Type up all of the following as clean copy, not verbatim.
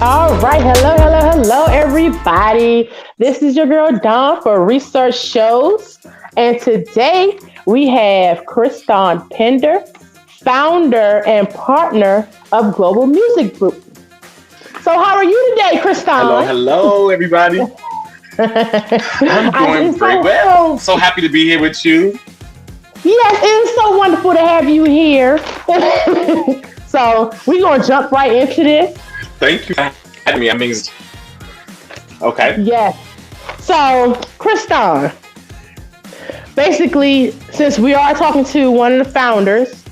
All right, hello, everybody. This is your girl Dawn for Research Shows, and today we have Christon Pender, founder and partner of Global Music Group. So, how are you today, Hello, Christon? hello, everybody. I'm doing It's great. Well, so happy to be here with you. yes, it is so wonderful to have you here. So, we're gonna jump right into this. Thank you for having me. I mean, okay. Yes. So, Christon, basically, since we are talking to one of the founders,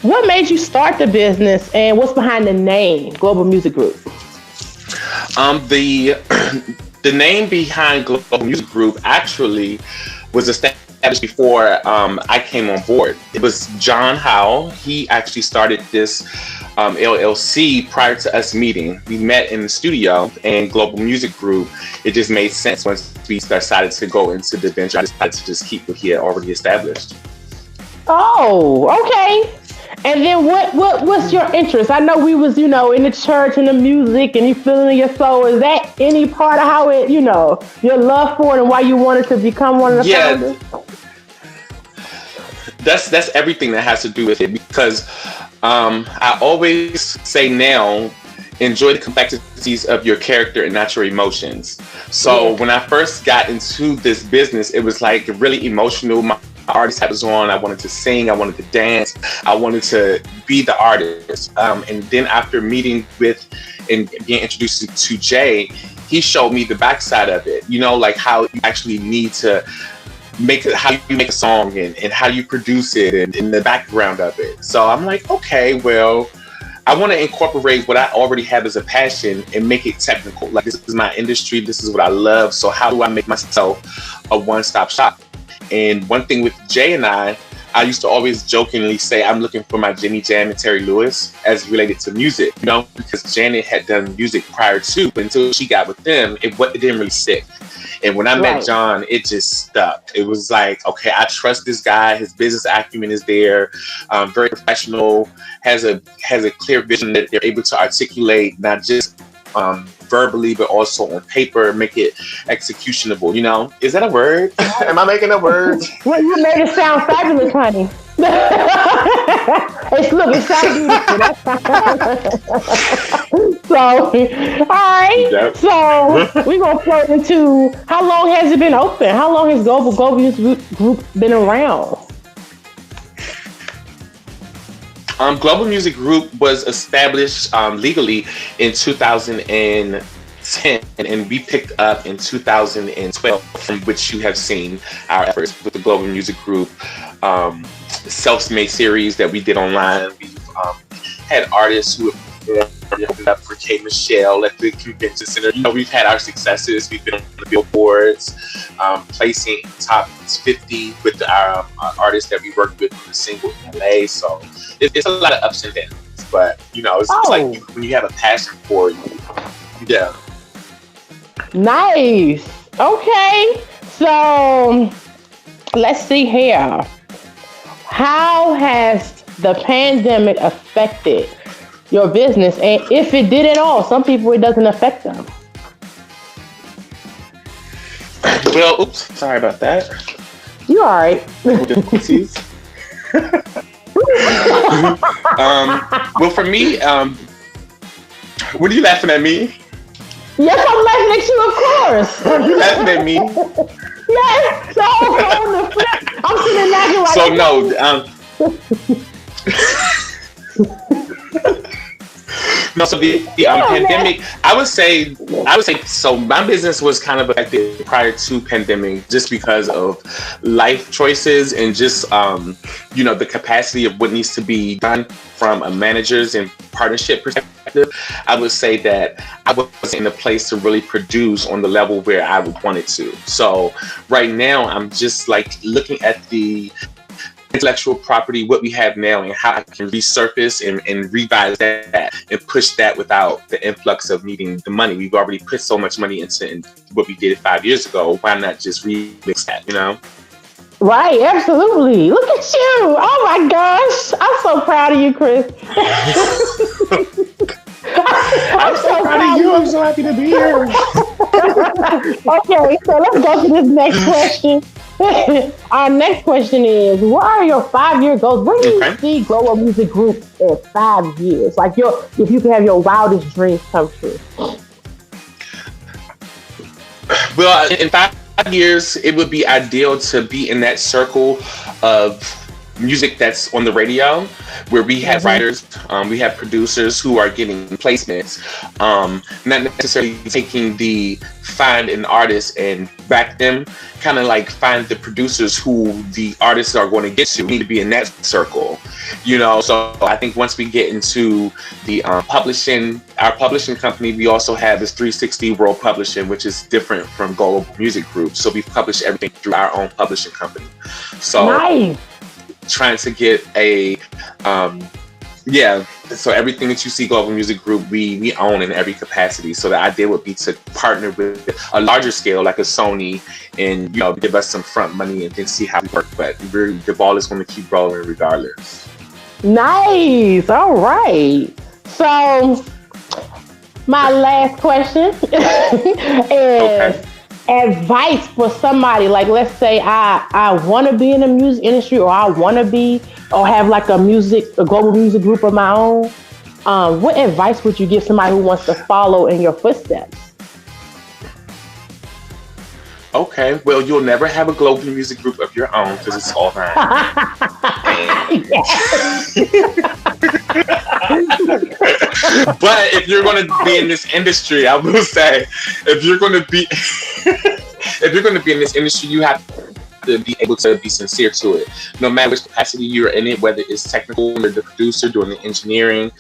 what made you start the business and what's behind the name Global Music Group? The the name behind Global Music Group actually was established before I came on board. It was John Howell. He actually started this LLC prior to us meeting. We met in the studio, and Global Music Group. It just made sense once we decided to go into the venture. I decided to just keep what he had already established. Oh, okay. And then what's your interest? I know we was, in the church and the music and you feeling in your soul. Is that any part of how it, your love for it and why you wanted to become one of the Yeah, founders? that's everything that has to do with it because I always say now, enjoy the complexities of your character and not your emotions. So Yeah. when I first got into this business, it was like really emotional. My artist hat was on. I wanted to sing. I wanted to dance. I wanted to be the artist. And then after meeting with and being introduced to Jay, he showed me the backside of it. Like how you actually need to make it, how you make a song and how you produce it and in the background of it. So I'm like, okay, well, I want to incorporate what I already have as a passion and make it technical. Like, this is my industry. This is what I love. So how do I make myself a one-stop shop? And one thing with Jay and I used to always jokingly say I'm looking for my Jimmy Jam and Terry Lewis as related to music, because Janet had done music prior to, but until she got with them, it didn't really stick. And when I met Right. John, it just stuck. It was like, okay, I trust this guy. His business acumen is there, very professional, has a clear vision that they're able to articulate, not just verbally, but also on paper, make it executionable. Is that a word? Am I making a word? Well, you made it sound fabulous, honey. It sounds beautiful. So, all right. Yep. So we're gonna flow into how long has it been open? How long has Global Music Group been around? Global Music Group was established legally in 2010, and we picked up in 2012, from which you have seen our efforts with the Global Music Group self-made series that we did online. We've had artists who have opened up for K. Michelle at the convention center. We've had our successes. We've been on the billboards, placing top 50 with our artists that we worked with on the single in LA. So it's a lot of ups and downs, but it's like Oh, when you have a passion for it, yeah. nice. Okay. So let's see here. How has the pandemic affected your business? And if it did at all, some people it doesn't affect them. Well, oops, sorry about that. You all right? Difficulties. Well, for me, what are you laughing at me? Yes, I'm laughing at you, of course. You laughing at me? Yes. So on the flip, I'm sitting laughing like So no, no. So the pandemic, I would say. So my business was kind of affected prior to pandemic, just because of life choices and just the capacity of what needs to be done from a manager's and partnership perspective. I would say that I wasn't in a place to really produce on the level where I would want it to. So right now, I'm just like looking at the intellectual property, what we have now, and how I can resurface and revise that and push that without the influx of needing the money. We've already put so much money into what we did 5 years ago. Why not just remix that? right, absolutely. Look at you. Oh my gosh. I'm so proud of you, Chris. I'm I'm so so proud of proud of you. I'm you. so happy to be here. Okay, so let's go to this next question. Our next question is: what are your 5 year goals? Where do you Okay. see Global Music Group in 5 years? Like if you can have your wildest dreams come true. Well, in 5 years, it would be ideal to be in that circle of music that's on the radio, where we have Hmm. writers, we have producers who are getting placements, not necessarily taking the find an artist and back them, kind of like find the producers who the artists are going to get to. We need to be in that circle, you know. So I think once we get into the publishing, our publishing company, we also have this 360 World Publishing, which is different from Global Music Group. So we publish everything through our own publishing company. So Nice. trying to get a yeah, so everything that you see Global Music Group, we own in every capacity. So the idea would be to partner with a larger scale like a Sony, and give us some front money and then see how we work. But the ball is going to keep rolling regardless. Nice. All right. So my last question Okay. is advice for somebody. Like, let's say I want to be in the music industry, or I want to be, or have like a global music group of my own. What advice would you give somebody who wants to follow in your footsteps? Okay. Well, you'll never have a global music group of your own because it's all mine. And but if you're going to be in this industry, I will say, if you're going to be if you're going to be in this industry, you have to be able to be sincere to it, no matter which capacity you're in it. Whether it's technical, or the producer doing the engineering,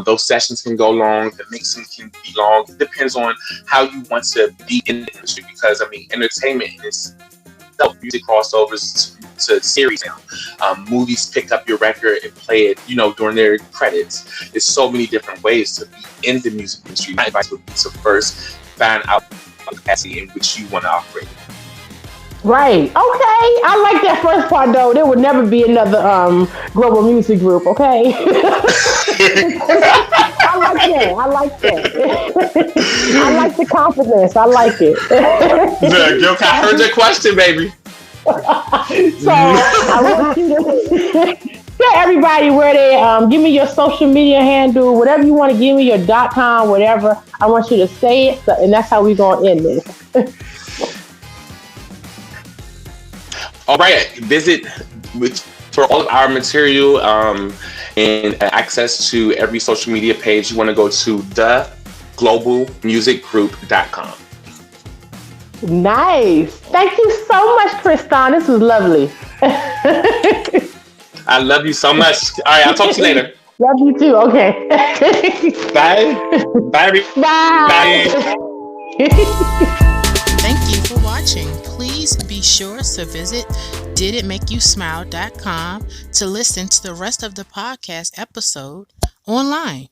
those sessions can go long. The mixing can be long. It depends on how you want to be in the industry. Because I mean, entertainment is music crossovers to series now. Movies pick up your record and play it, during their credits. There's so many different ways to be in the music industry. My advice would be to first find out the capacity in which you want to operate. Right. Okay. I like that first part though. There would never be another global music group. Okay. I like that. I like that. I like the confidence. I like it. Look, I heard your question, baby. So I want you to tell everybody where they give me your social media handle, whatever you want to give me, your .com, whatever. I want you to say it, and that's how we gonna end this. All right, visit for all of our material and access to every social media page. You want to go to theglobalmusicgroup.com. Nice. Thank you so much, Christon. This was lovely. I love you so much. All right, I'll talk to you later. Love you too. Okay. Bye. Bye, everybody. Bye. Thank you for watching. Please be sure to visit diditmakeyousmile.com to listen to the rest of the podcast episode online.